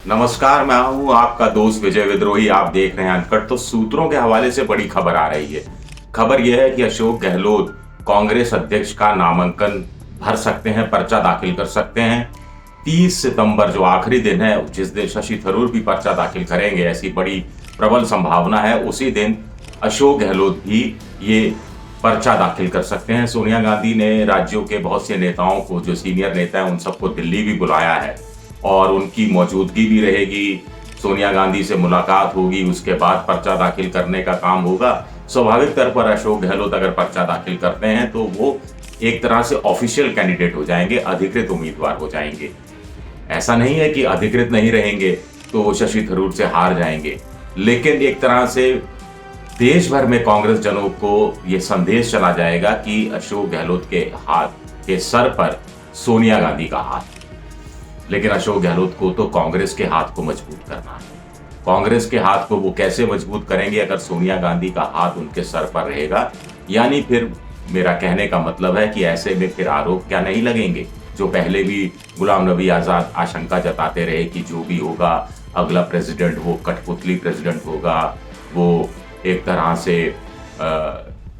नमस्कार, मैं हूं आपका दोस्त विजय विद्रोही। आप देख रहे हैं अनकट। तो सूत्रों के हवाले से बड़ी खबर आ रही है। खबर यह है कि अशोक गहलोत कांग्रेस अध्यक्ष का नामांकन भर सकते हैं, पर्चा दाखिल कर सकते हैं। 30 सितंबर जो आखिरी दिन है, जिस दिन शशि थरूर भी पर्चा दाखिल करेंगे, ऐसी बड़ी प्रबल संभावना है, उसी दिन अशोक गहलोत भी ये पर्चा दाखिल कर सकते हैं। सोनिया गांधी ने राज्यों के बहुत से नेताओं को, जो सीनियर नेता हैं, उन सबको दिल्ली भी बुलाया है और उनकी मौजूदगी भी रहेगी। सोनिया गांधी से मुलाकात होगी, उसके बाद पर्चा दाखिल करने का काम होगा। स्वाभाविक तौर पर अशोक गहलोत अगर पर्चा दाखिल करते हैं तो वो एक तरह से ऑफिशियल कैंडिडेट हो जाएंगे, अधिकृत उम्मीदवार हो जाएंगे। ऐसा नहीं है कि अधिकृत नहीं रहेंगे तो वो शशि थरूर से हार जाएंगे, लेकिन एक तरह से देश भर में कांग्रेस जनों को ये संदेश चला जाएगा कि अशोक गहलोत के हाथ के सर पर सोनिया गांधी का हाथ है। लेकिन अशोक गहलोत को तो कांग्रेस के हाथ को मजबूत करना है। कांग्रेस के हाथ को वो कैसे मजबूत करेंगे अगर सोनिया गांधी का हाथ उनके सर पर रहेगा? यानी फिर मेरा कहने का मतलब है कि ऐसे में फिर आरोप क्या नहीं लगेंगे, जो पहले भी गुलाम नबी आजाद आशंका जताते रहे कि जो भी होगा अगला प्रेसिडेंट वो कठपुतली प्रेसिडेंट होगा, वो एक तरह से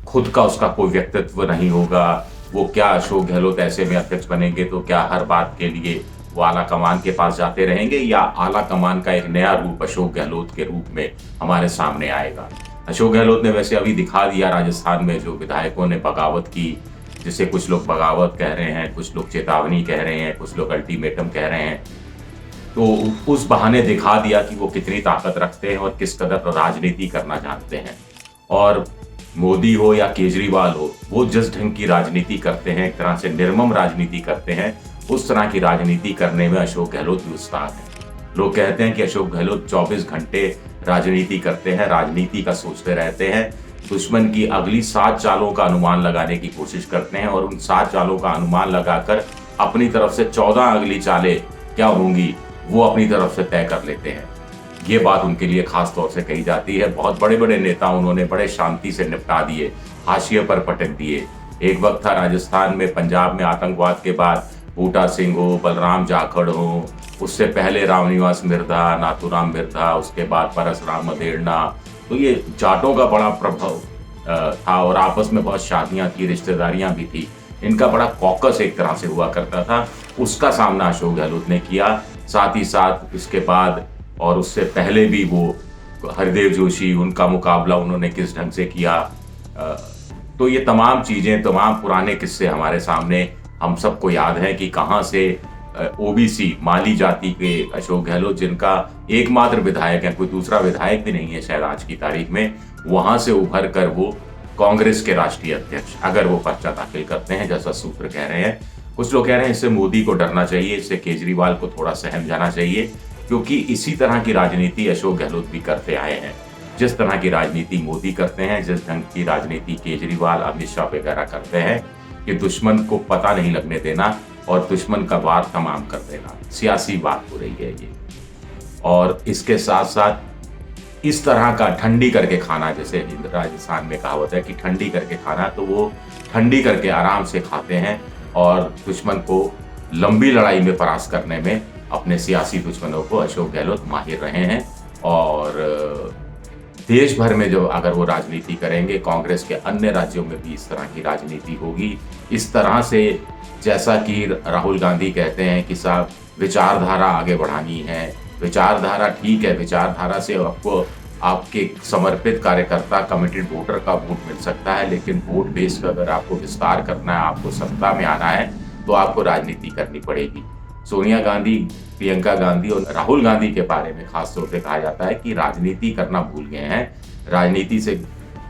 खुद का उसका कोई व्यक्तित्व नहीं होगा। वो क्या अशोक गहलोत ऐसे में अध्यक्ष बनेंगे तो क्या हर बात के लिए वो आला कमान के पास जाते रहेंगे, या आला कमान का एक नया रूप अशोक गहलोत के रूप में हमारे सामने आएगा? अशोक गहलोत ने वैसे अभी दिखा दिया राजस्थान में, जो विधायकों ने बगावत की, जिसे कुछ लोग बगावत कह रहे हैं, कुछ लोग चेतावनी कह रहे हैं, कुछ लोग अल्टीमेटम कह रहे हैं, तो उस बहाने दिखा दिया कि वो कितनी ताकत रखते हैं और किस कदर राजनीति करना जानते हैं। और मोदी हो या केजरीवाल हो, वो जिस ढंग की राजनीति करते हैं, एक तरह से निर्मम राजनीति करते हैं, उस तरह की राजनीति करने में अशोक गहलोत भी उस्ताद है। लोग कहते हैं कि अशोक गहलोत 24 घंटे राजनीति करते हैं, राजनीति का सोचते रहते हैं, दुश्मन की अगली 7 चालों का अनुमान लगाने की कोशिश करते हैं और उन 7 चालों का अनुमान लगाकर अपनी तरफ से 14 अगली चालें क्या होंगी वो अपनी तरफ से तय कर लेते हैं। ये बात उनके लिए खास तौर से कही जाती है। बहुत बड़े बड़े नेता उन्होंने बड़े शांति से निपटा दिए, हाशिए पर पटक दिए। एक वक्त था राजस्थान में, पंजाब में आतंकवाद के बाद बूटा सिंह हो, बलराम जाखड़ हो, उससे पहले रामनिवास मिर्धा, नाथूराम मिर्धा, उसके बाद परसराम मदेरणा। तो ये जाटों का बड़ा प्रभाव था और आपस में बहुत शादियां थी, रिश्तेदारियां भी थी। इनका बड़ा कॉकस एक तरह से हुआ करता था। उसका सामना अशोक गहलोत ने किया। साथ ही साथ इसके बाद और उससे पहले भी वो हरदेव जोशी, उनका मुकाबला उन्होंने किस ढंग से किया। तो ये तमाम चीज़ें, तमाम पुराने किस्से हमारे सामने, हम सबको याद है कि कहाँ से ओबीसी माली जाति के अशोक गहलोत, जिनका एकमात्र विधायक है, कोई दूसरा विधायक भी नहीं है शायद आज की तारीख में, वहाँ से उभर कर वो कांग्रेस के राष्ट्रीय अध्यक्ष, अगर वो पर्चा दाखिल करते हैं जैसा सूत्र कह रहे हैं। कुछ लोग कह रहे हैं इससे मोदी को डरना चाहिए, इससे केजरीवाल को थोड़ा सहम जाना चाहिए, क्योंकि इसी तरह की राजनीति अशोक गहलोत भी करते आए हैं। जिस तरह की राजनीति मोदी करते हैं, जिस ढंग की राजनीति केजरीवाल, अमित शाह वगैरह करते हैं, कि दुश्मन को पता नहीं लगने देना और दुश्मन का वार तमाम कर देना, सियासी बात हो रही है ये। और इसके साथ साथ इस तरह का ठंडी करके खाना, जैसे राजस्थान में कहावत है कि ठंडी करके खाना, तो वो ठंडी करके आराम से खाते हैं और दुश्मन को लंबी लड़ाई में परास्त करने में अपने सियासी दुश्मनों को अशोक गहलोत माहिर रहे हैं। और देश भर में जो अगर वो राजनीति करेंगे, कांग्रेस के अन्य राज्यों में भी इस तरह की राजनीति होगी। इस तरह से जैसा कि राहुल गांधी कहते हैं कि साहब विचारधारा आगे बढ़ानी है, विचारधारा ठीक है, विचारधारा से आपको आपके समर्पित कार्यकर्ता, कमिटेड वोटर का वोट मिल सकता है, लेकिन वोट बेस पर अगर आपको विस्तार करना है, आपको सत्ता में आना है, तो आपको राजनीति करनी पड़ेगी। सोनिया गांधी, प्रियंका गांधी और राहुल गांधी के बारे में खास तौर पे कहा जाता है कि राजनीति करना भूल गए हैं, राजनीति से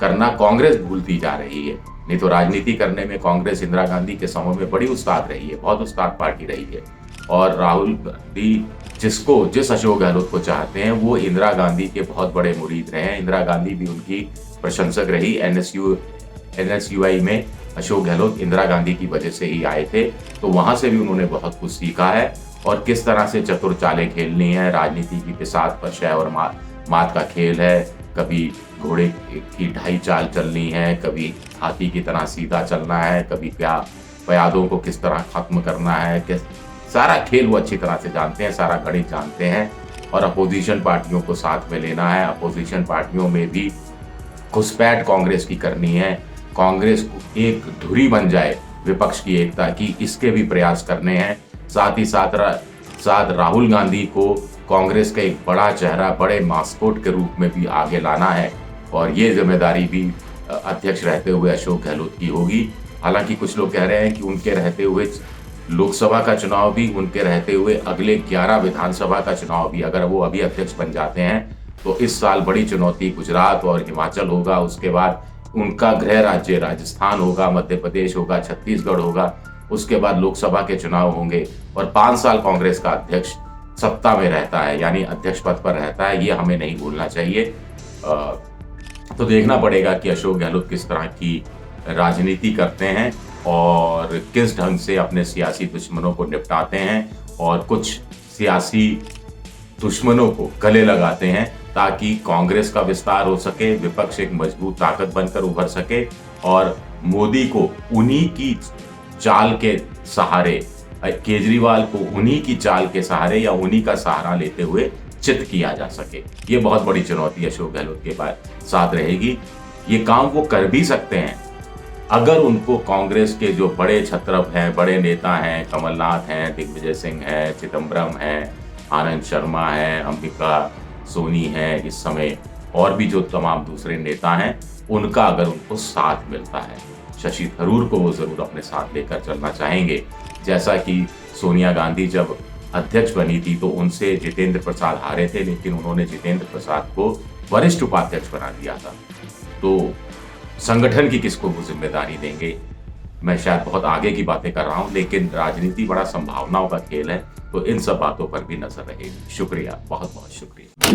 करना कांग्रेस भूलती जा रही है। नहीं तो राजनीति करने में कांग्रेस इंदिरा गांधी के समय में बड़ी उस्ताद रही है, बहुत उस्ताद पार्टी रही है। और राहुल गांधी जिस अशोक गहलोत को चाहते हैं, वो इंदिरा गांधी के बहुत बड़े मुरीद रहे हैं। इंदिरा गांधी भी उनकी प्रशंसक रही। एनएसयूआई में अशोक गहलोत इंदिरा गांधी की वजह से ही आए थे, तो वहां से भी उन्होंने बहुत कुछ सीखा है और किस तरह से चतुर चालें खेलनी है। राजनीति की बिसात पर शय और मात का खेल है। कभी घोड़े की ढाई चाल चलनी है, कभी हाथी की तरह सीधा चलना है, कभी प्यादों को किस तरह खत्म करना है, सारा खेल वो अच्छी तरह से जानते हैं, सारा गणित जानते हैं। और अपोजिशन पार्टियों को साथ में लेना है। अपोजिशन पार्टियों में भी घुसपैठ कांग्रेस की करनी है। कांग्रेस को एक धुरी बन जाए विपक्ष की एकता की, इसके भी प्रयास करने हैं। साथ ही साथ राहुल गांधी को कांग्रेस का एक बड़ा चेहरा, बड़े मास्कोट के रूप में भी आगे लाना है और ये जिम्मेदारी भी अध्यक्ष रहते हुए अशोक गहलोत की होगी। हालांकि कुछ लोग कह रहे हैं कि उनके रहते हुए लोकसभा का चुनाव भी, उनके रहते हुए अगले 11 विधानसभा का चुनाव भी, अगर वो अभी अध्यक्ष बन जाते हैं तो इस साल बड़ी चुनौती गुजरात और हिमाचल होगा। उसके बाद उनका गृह राज्य राजस्थान होगा, मध्य प्रदेश होगा, छत्तीसगढ़ होगा। उसके बाद लोकसभा के चुनाव होंगे और 5 साल कांग्रेस का अध्यक्ष सत्ता में रहता है, यानी अध्यक्ष पद पर रहता है। ये हमें नहीं भूलना चाहिए। तो देखना पड़ेगा कि अशोक गहलोत किस तरह की राजनीति करते हैं और किस ढंग से अपने सियासी दुश्मनों को निपटाते हैं और कुछ सियासी दुश्मनों को गले लगाते हैं, ताकि कांग्रेस का विस्तार हो सके, विपक्ष एक मजबूत ताकत बनकर उभर सके और मोदी को उन्हीं की चाल के सहारे, केजरीवाल को उन्हीं की चाल के सहारे या उन्हीं का सहारा लेते हुए चित किया जा सके। ये बहुत बड़ी चुनौती अशोक गहलोत के साथ रहेगी। ये काम वो कर भी सकते हैं अगर उनको कांग्रेस के जो बड़े छत्रप हैं, बड़े नेता हैं, कमलनाथ हैं, दिग्विजय सिंह हैं, चिदम्बरम हैं, आनंद शर्मा हैं, अंबिका सोनी हैं, इस समय और भी जो तमाम दूसरे नेता हैं, उनका अगर उनको साथ मिलता है। शशि थरूर को वो जरूर अपने साथ लेकर चलना चाहेंगे। जैसा कि सोनिया गांधी जब अध्यक्ष बनी थी तो उनसे जितेंद्र प्रसाद हारे थे, लेकिन उन्होंने जितेंद्र प्रसाद को वरिष्ठ उपाध्यक्ष बना दिया था। तो संगठन की किसको वो जिम्मेदारी देंगे? मैं शायद बहुत आगे की बातें कर रहा हूं, लेकिन राजनीति बड़ा संभावनाओं का खेल है, तो इन सब बातों पर भी नजर रहेगी। शुक्रिया, बहुत बहुत शुक्रिया।